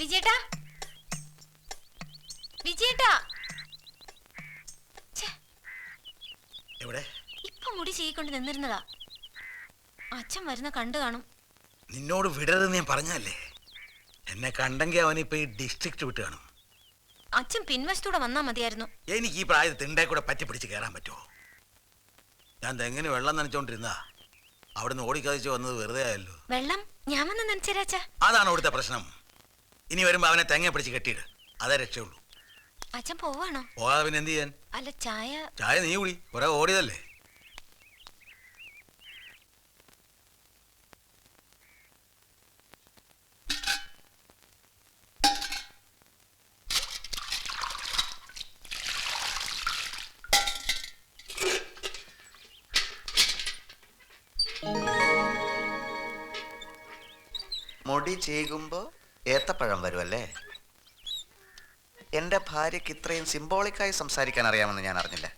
വിജയേട്ടാ, വിജയേട്ടാ. എവിടെ? ഇപ്പൊ മുടി ചെയ്യിക്കൊണ്ട് നിന്നിരുന്നതാ. അച്ഛൻ വരുന്ന കണ്ടു കാണും. നിന്നോട് വിടരുതെന്ന് ഞാൻ പറഞ്ഞല്ലേ. എന്നെ കണ്ടെങ്കിൽ അവനിപ്പോ ഈ ഡിസ്ട്രിക്ട് വിട്ട് കാണും. അച്ഛൻ പിൻവശത്തൂടെ വന്നാ മതിയായിരുന്നു. എനിക്ക് ഈ പ്രായത്തിൽ തിണ്ടേ കൂടെ പറ്റി പിടിച്ച് കയറാൻ പറ്റുമോ? ഞാൻ തെങ്ങിന് വെള്ളം നനച്ചോണ്ടിരുന്നാ അവിടുന്ന് ഓടിക്കതിച്ച് വന്നത് വെറുതെ ആയല്ലോ. വെള്ളം ഞാൻ വന്ന് നനച്ചേരാച്ച. അതാണ് അവിടുത്തെ പ്രശ്നം. ഇനി വരുമ്പോ അവനെ തെങ്ങ പിടിച്ച് കെട്ടിയിട്, അതേ രക്ഷയുള്ളൂ. അച്ഛൻ പോവാണോ? പോകാതെ പിന്നെ എന്ത് ചെയ്യാൻ? അല്ല, ചായ. ചായ നീ കുടി, കുറെ ഓടിയതല്ലേ. മുടി ചെയ്യുമ്പോ ഏത്തപ്പഴം വരുമല്ലേ? എന്റെ ഭാര്യക്ക് ഇത്രയും സിംബോളിക്കായി സംസാരിക്കാൻ അറിയാമെന്ന് ഞാൻ അറിഞ്ഞില്ല.